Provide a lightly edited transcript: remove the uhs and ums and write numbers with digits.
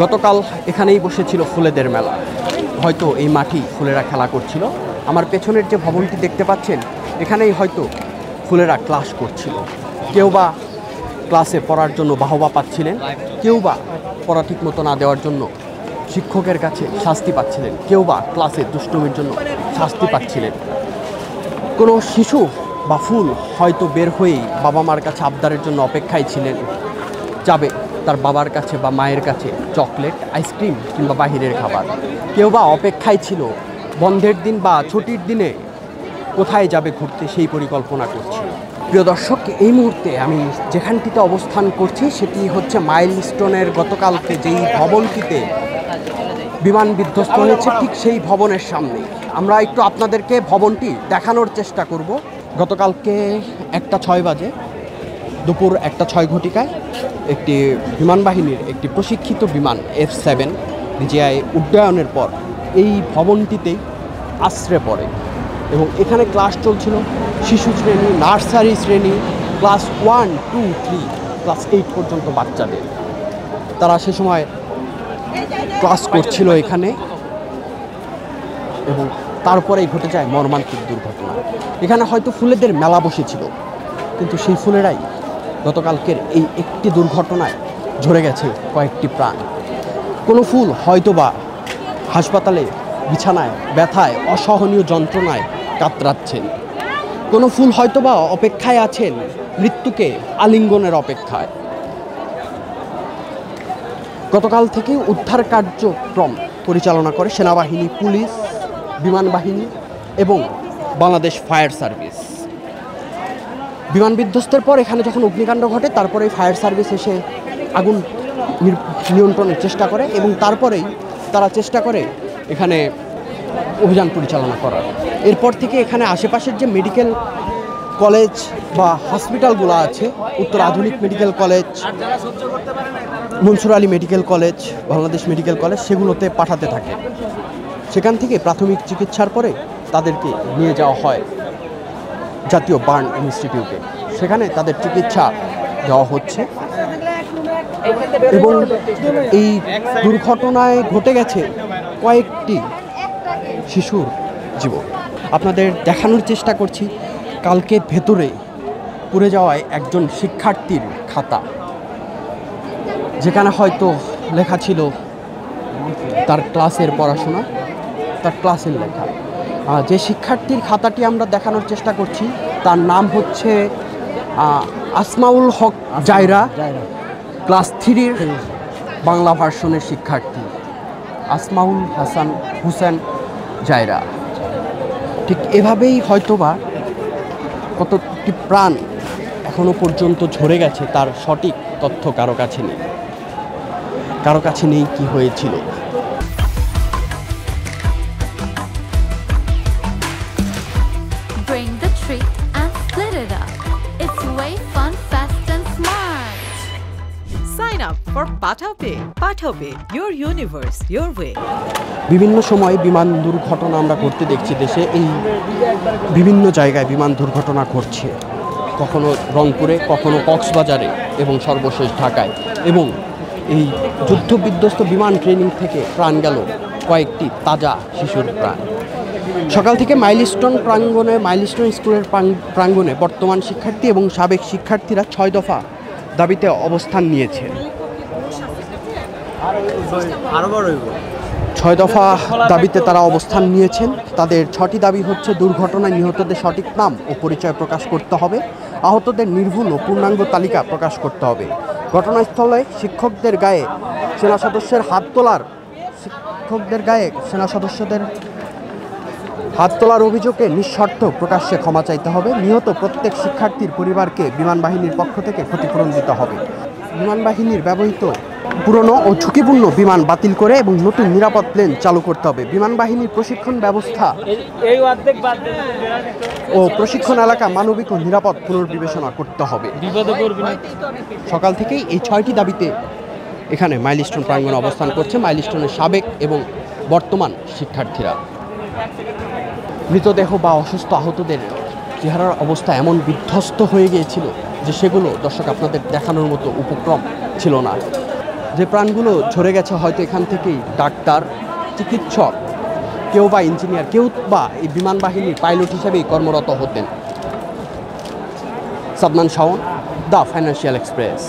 গতকাল এখানেই বসেছিল ফুলেদের মেলা। হয়তো এই মাঠেই ফুলেরা খেলা করছিল। আমার পেছনের যে ভবনটি দেখতে পাচ্ছেন, এখানেই হয়তো ফুলেরা ক্লাস করছিল। কেউ বা ক্লাসে পড়ার জন্য বাহবা পাচ্ছিলেন, কেউ বা পড়া ঠিক মতো না দেওয়ার জন্য শিক্ষকের কাছে শাস্তি পাচ্ছিলেন, কেউ বা ক্লাসে দুষ্টুমির জন্য শাস্তি পাচ্ছিলেন। কোনো শিশু বা ফুল হয়তো বের হয়েই বাবা মার কাছে আবদারের জন্য অপেক্ষায় ছিলেন, যাবে তার বাবার কাছে বা মায়ের কাছে চকলেট, আইসক্রিম কিংবা বাহিরের খাবার। কেউ বা অপেক্ষায় ছিল বন্ধের দিন বা ছুটির দিনে কোথায় যাবে ঘুরতে, সেই পরিকল্পনা করছে। প্রিয় দর্শক, এই মুহূর্তে আমি যেখানটিতে অবস্থান করছি সেটি হচ্ছে মাইলস্টোনের গতকালকে যেই ভবনটিতে বিমান বিধ্বস্ত হয়েছে, ঠিক সেই ভবনের সামনে আমরা একটু আপনাদেরকে ভবনটি দেখানোর চেষ্টা করব। গতকালকে 1:06 বাজে, দুপুর 1:06 একটি বিমান বাহিনীর একটি প্রশিক্ষিত বিমান F-7 DJI উড্ডয়নের পর এই ভবনটিতেই আশ্রয় পড়ে এবং এখানে ক্লাস চলছিল শিশু শ্রেণী, নার্সারি শ্রেণী, ক্লাস 1, 2, 3, ক্লাস 8 পর্যন্ত বাচ্চাদের। তারা সে সময় ক্লাস করছিল এখানে এবং তারপরেই ঘটে যায় মর্মান্তিক দুর্ঘটনা। এখানে হয়তো ফুলেদের মেলা বসেছিল, কিন্তু সেই ফুলেরাই গতকালকের এই একটি দুর্ঘটনায় ঝরে গেছে কয়েকটি প্রাণ। কোনো ফুল হয়তোবা হাসপাতালে বিছানায় ব্যথায় অসহনীয় যন্ত্রণায় কাতরাচ্ছেন, কোনো ফুল হয়তোবা অপেক্ষায় আছেন মৃত্যুকে আলিঙ্গনের অপেক্ষায়। গতকাল থেকে উদ্ধার কার্যক্রম পরিচালনা করে সেনাবাহিনী, পুলিশ, বিমান বাহিনী এবং বাংলাদেশ ফায়ার সার্ভিস। বিমান বিধ্বস্তের পর এখানে যখন অগ্নিকাণ্ড ঘটে, তারপরে ফায়ার সার্ভিস এসে আগুন নিয়ন্ত্রণের চেষ্টা করে এবং তারপরেই তারা চেষ্টা করে এখানে অভিযান পরিচালনা করার। এরপর থেকে এখানে আশেপাশের যে মেডিকেল কলেজ বা হসপিটালগুলো আছে, উত্তর আধুনিক medical college, Mansur Ali medical college, Bangladesh medical college, সেগুলোতে পাঠাতে থাকে। সেখান থেকে প্রাথমিক চিকিৎসার পরে তাদেরকে নিয়ে যাওয়া হয় জাতীয় বার্ন ইনস্টিটিউটে। সেখানে তাদের চিকিৎসা দেওয়া হচ্ছে এবং এই দুর্ঘটনায় ঘটে গেছে কয়েকটি শিশুর জীবন। আপনাদের দেখানোর চেষ্টা করছি কালকে ভেতরে পুড়ে যাওয়ায় একজন শিক্ষার্থীর খাতা, যেখানে হয়তো লেখা ছিল তার ক্লাসের পড়াশোনা, তার ক্লাসের লেখা। যে শিক্ষার্থীর খাতাটি আমরা দেখানোর চেষ্টা করছি তার নাম হচ্ছে আসমাউল হক জায়রা, ক্লাস 3-র বাংলা ভার্সনের শিক্ষার্থী আসমাউল হুসেন জায়রা। ঠিক এভাবেই হয়তোবা কতটি প্রাণ এখনো পর্যন্ত ঝরে গেছে, তার সঠিক তথ্য কারো কাছে নেই। কারো কাছে নেই কি হয়েছিল। Bring the treat and split it up. It's way fun, fast and smart. Sign up for PathaPay. PathaPay, your universe, your way. বিভিন্ন সময় বিমান দুর্ঘটনা আমরা ঘটতে দেখছি দেশে। এই বিভিন্ন জায়গায় বিমান দুর্ঘটনা ঘটছে, কখনো রংপুরে, কখনো কক্সবাজারে এবং সর্বশেষ ঢাকায়। এবং এই যুদ্ধবিধ্বস্ত বিমান ট্রেনিং থেকে প্রাণ গেল কয়েকটি তাজা শিশুর প্রাণ। সকাল থেকে মাইলস্টোন স্কুলের প্রাঙ্গণে বর্তমান শিক্ষার্থী এবং সাবেক শিক্ষার্থীরা 6 দফা দাবিতে অবস্থান নিয়েছেন। 6 দফা দাবিতে তারা অবস্থান নিয়েছেন। তাদের 6টি দাবি হচ্ছে: দুর্ঘটনায় নিহতদের সঠিক নাম ও পরিচয় প্রকাশ করতে হবে, আহতদের নির্ভুল ও পূর্ণাঙ্গ তালিকা প্রকাশ করতে হবে, ঘটনাস্থলে শিক্ষকদের গায়ে সেনা সদস্যদের হাত তোলার অভিযোগে নিঃশর্ত প্রকাশ্যে ক্ষমা চাইতে হবে, নিহত প্রত্যেক শিক্ষার্থীর পরিবারকে বিমান বাহিনীর পক্ষ থেকে ক্ষতিপূরণ দিতে হবে, বিমান বাহিনীর ব্যবহৃত পুরনো ও ঝুঁকিপূর্ণ বিমান বাতিল করে এবং নতুন নিরাপদ প্লেন চালু করতে হবে, বিমান বাহিনীর প্রশিক্ষণ ব্যবস্থা ও প্রশিক্ষণ এলাকা মানবিক ও নিরাপদ পুনর্বিবেচনা করতে হবে। সকাল থেকেই এই 6টি দাবিতে এখানে মাইলস্টোন প্রাঙ্গণে অবস্থান করছে মাইলস্টোনের সাবেক এবং বর্তমান শিক্ষার্থীরা। মৃতদেহ বা অসুস্থ আহতদের চেহারার অবস্থা এমন বিধ্বস্ত হয়ে গিয়েছিল যে সেগুলো দর্শক আপনাদের দেখানোর মতো উপক্রম ছিল না। যে প্রাণগুলো ঝরে গেছে হয়তো এখান থেকেই ডাক্তার, চিকিৎসক, কেউ বা ইঞ্জিনিয়ার, কেউ বা এই বিমান বাহিনীর পাইলট হিসেবেই কর্মরত হতেন। Sadman Shaon, the financial express.